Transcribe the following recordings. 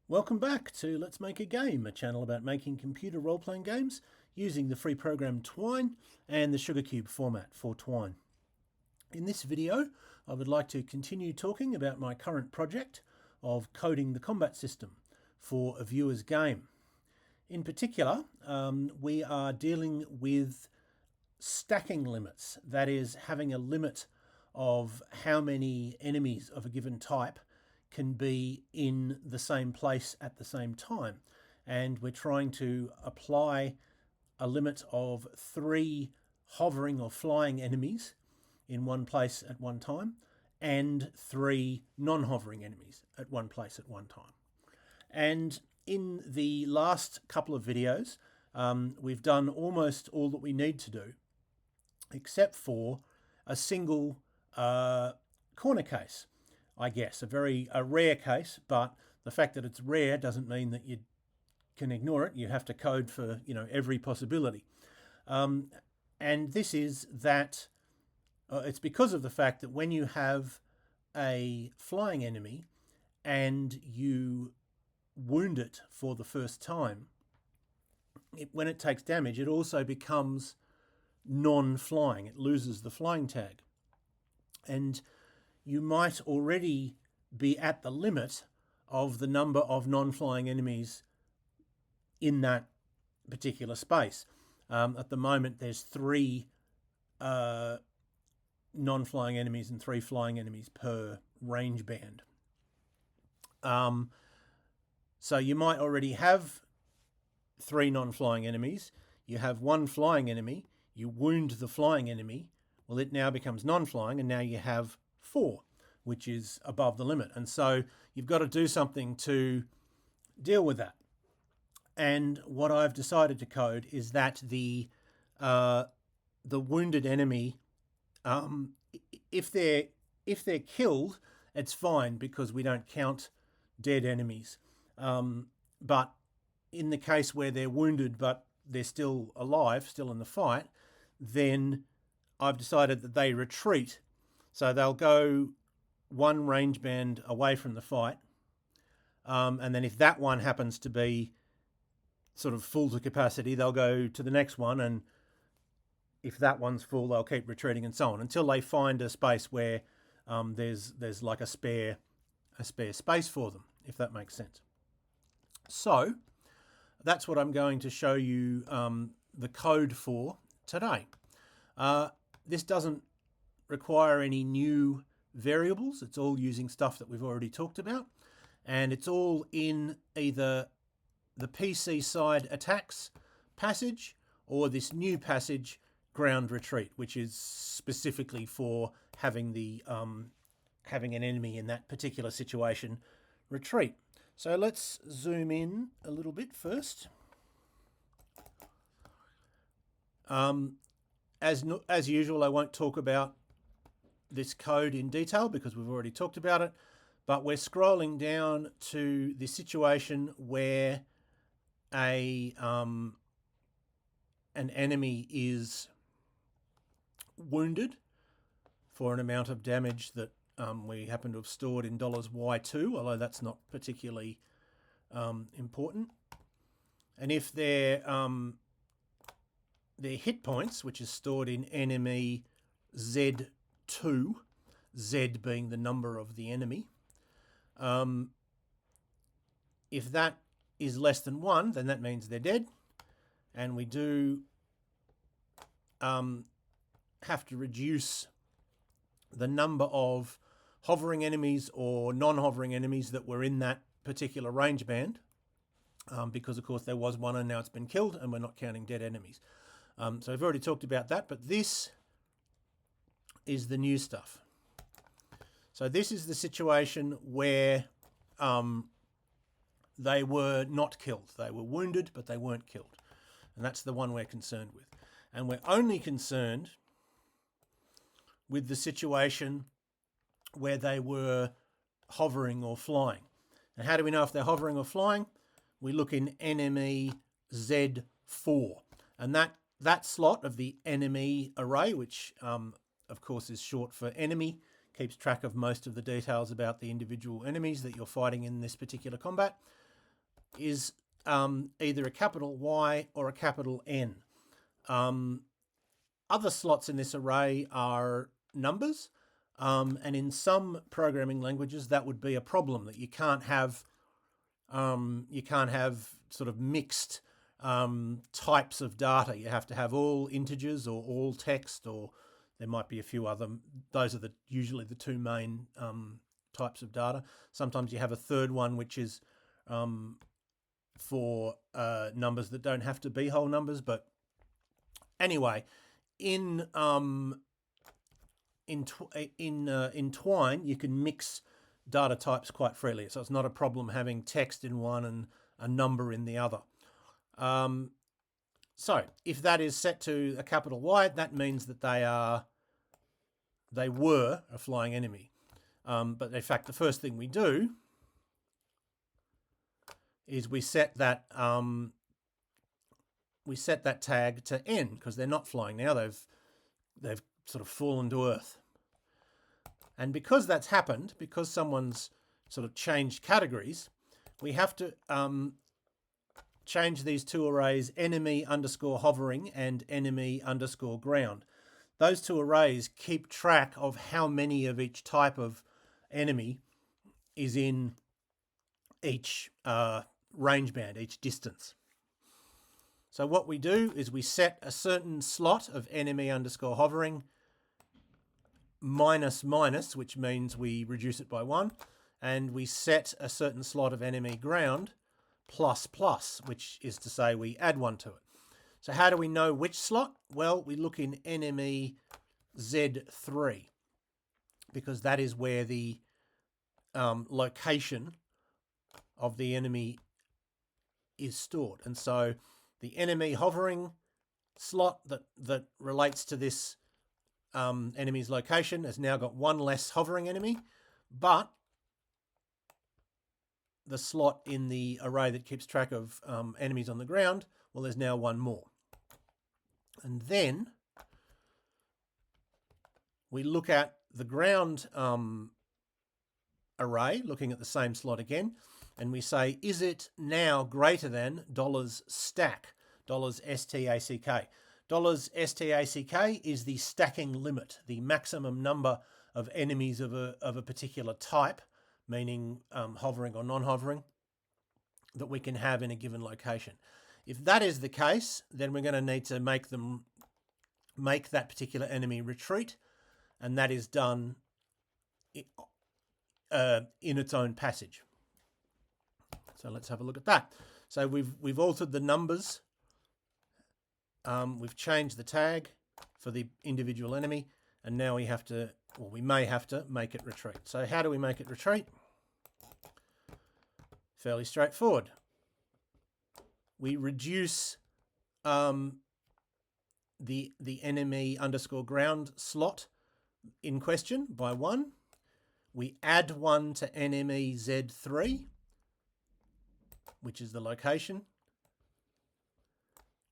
Welcome back to Let's Make a Game, a channel about making computer role-playing games using the free program Twine and the Sugarcube format for Twine. In this video, I would like to continue talking about my current project of coding the combat system for a viewer's game. In particular, we are dealing with stacking limits, that is, having a limit of how many enemies of a given type can be in the same place at the same time. And we're trying to apply a limit of 3 hovering or flying enemies in one place at one time and 3 non-hovering enemies at one place at one time. And in the last couple of videos, we've done almost all that we need to do, except for a single corner case. I guess a rare case, but the fact that it's rare doesn't mean that you can ignore it. You have to code for every possibility, and this is that it's because of the fact that when you have a flying enemy and you wound it for the first time, when it takes damage, it also becomes non-flying. It loses the flying tag, and you might already be at the limit of the number of non-flying enemies in that particular space. At the moment, there's 3 non-flying enemies and 3 flying enemies per range band. So you might already have 3 non-flying enemies. You have 1 flying enemy. You wound the flying enemy. Well, it now becomes non-flying, and now you have 4, which is above the limit. And so you've got to do something to deal with that. And what I've decided to code is that the wounded enemy, if they're killed, it's fine because we don't count dead enemies. But in the case where they're wounded but they're still alive, still in the fight, then I've decided that they retreat. So they'll go 1 range band away from the fight. And then if that one happens to be sort of full to capacity, they'll go to the next one. And if that one's full, they'll keep retreating and so on until they find a space where there's like a spare space for them, if that makes sense. So that's what I'm going to show you the code for today. This doesn't require any new variables. It's all using stuff that we've already talked about, and it's all in either the PC side attacks passage or this new passage, ground retreat, which is specifically for having having an enemy in that particular situation retreat. So let's zoom in a little bit first. As usual, I won't talk about this code in detail because we've already talked about it, but we're scrolling down to the situation where an enemy is wounded for an amount of damage that we happen to have stored in $Y2, although that's not particularly important. And if their hit points, which is stored in enemy Z2, Z being the number of the enemy, if that is less than 1, then that means they're dead. And we do have to reduce the number of hovering enemies or non-hovering enemies that were in that particular range band, because of course there was one and now it's been killed and we're not counting dead enemies. So I've already talked about that, but this is the new stuff. So this is the situation where they were not killed. They were wounded, but they weren't killed. And that's the one we're concerned with. And we're only concerned with the situation where they were hovering or flying. And how do we know if they're hovering or flying? We look in enemy Z4. And that slot of the enemy array, which of course is short for enemy, keeps track of most of the details about the individual enemies that you're fighting in this particular combat. is either a capital Y or a capital N. Other slots in this array are numbers, and in some programming languages that would be a problem, that you can't have sort of mixed types of data. You have to have all integers or all text, or there might be a few other. Those are usually the two main types of data. Sometimes you have a third one, which is for numbers that don't have to be whole numbers. But anyway, in Twine, you can mix data types quite freely, so it's not a problem having text in one and a number in the other. So if that is set to a capital Y, that means that they were a flying enemy. But in fact, the first thing we do is we set that tag to N, because they're not flying now. They've sort of fallen to earth. And because that's happened, because someone's sort of changed categories, we have to change these two arrays, enemy underscore hovering and enemy underscore ground. Those two arrays keep track of how many of each type of enemy is in each range band, each distance. So what we do is we set a certain slot of enemy underscore hovering minus minus, which means we reduce it by 1, and we set a certain slot of enemy ground plus plus, which is to say we add 1 to it. So how do we know which slot? Well, we look in enemy Z3, because that is where the location of the enemy is stored. And so the enemy hovering slot that relates to this enemy's location has now got one less hovering enemy, but the slot in the array that keeps track of enemies on the ground, well, there's now one more. And then we look at the ground array, looking at the same slot again, and we say, is it now greater than $stack, $stack? $stack is the stacking limit, the maximum number of enemies of a particular type, meaning hovering or non-hovering, that we can have in a given location. If that is the case, then we're going to need to make that particular enemy retreat, and that is done in its own passage. So let's have a look at that. So we've altered the numbers. We've changed the tag for the individual enemy, and now we have to, or we may have to, make it retreat. So how do we make it retreat? Fairly straightforward. We reduce the enemy underscore ground slot in question by 1. We add 1 to enemy Z3, which is the location.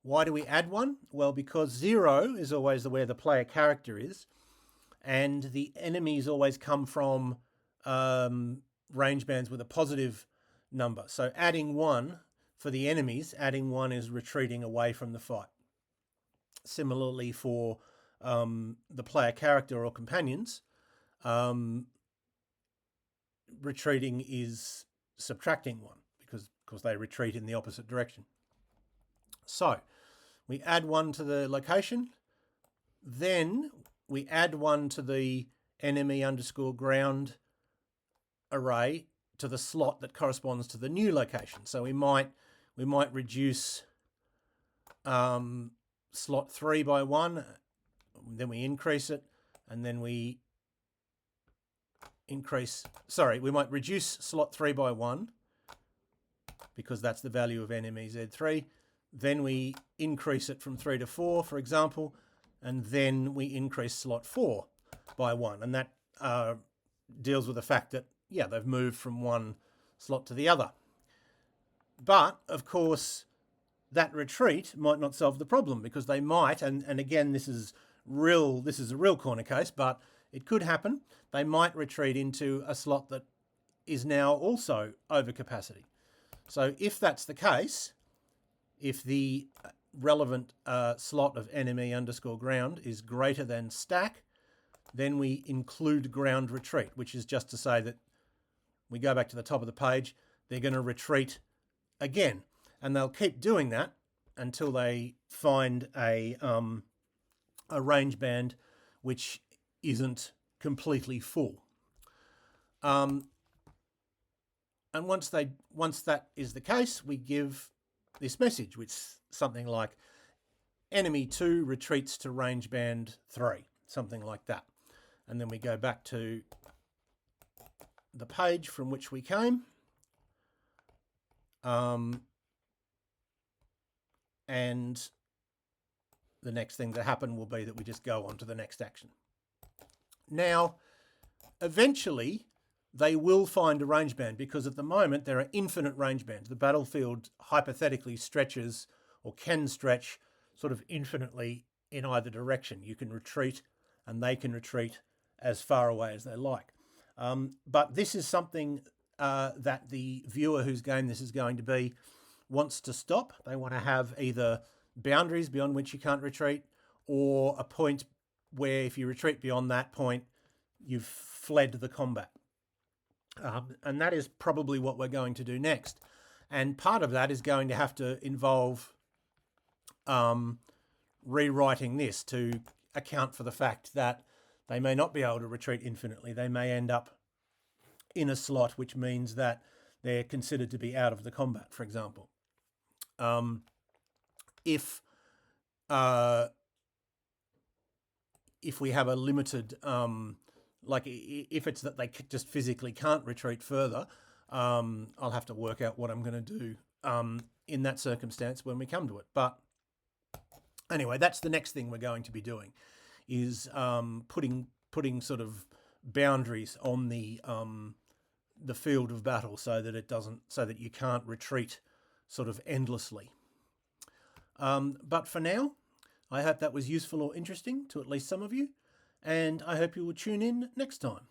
Why do we add 1? Well, because 0 is always where the player character is, and the enemies always come from range bands with a positive number. So adding 1 for the enemies, adding 1 is retreating away from the fight. Similarly for the player character or companions, retreating is subtracting 1, because they retreat in the opposite direction. So we add 1 to the location, then we add 1 to the enemy underscore ground array to the slot that corresponds to the new location. So we might reduce slot 3 by 1, then we increase it, and then we might reduce slot 3 by 1, because that's the value of enemy Z3. Then we increase it from 3 to 4, for example, and then we increase slot 4 by 1. And that deals with the fact that, yeah, they've moved from one slot to the other. But, of course, that retreat might not solve the problem, because they might, and again, this is a real corner case, but it could happen, they might retreat into a slot that is now also over capacity. So if that's the case, if the relevant slot of enemy underscore ground is greater than stack, then we include ground retreat, which is just to say that we go back to the top of the page, they're going to retreat again. And they'll keep doing that until they find a range band which isn't completely full. And once that is the case, we give this message, which is something like enemy 2 retreats to range band 3, something like that. And then we go back to the page from which we came. And the next thing that happen will be that we just go on to the next action. Now, eventually, they will find a range band, because at the moment there are infinite range bands. The battlefield hypothetically stretches, or can stretch, sort of infinitely in either direction. You can retreat and they can retreat as far away as they like. But this is something that the viewer whose game this is going to be wants to stop. They want to have either boundaries beyond which you can't retreat, or a point where if you retreat beyond that point, you've fled the combat. And that is probably what we're going to do next. And part of that is going to have to involve rewriting this to account for the fact that they may not be able to retreat infinitely. They may end up in a slot, which means that they're considered to be out of the combat, for example. If we have a limited, like if it's that they just physically can't retreat further, I'll have to work out what I'm going to do in that circumstance when we come to it. But anyway, that's the next thing we're going to be doing, is putting sort of boundaries on the field of battle so that you can't retreat sort of endlessly. But for now, I hope that was useful or interesting to at least some of you, and I hope you will tune in next time.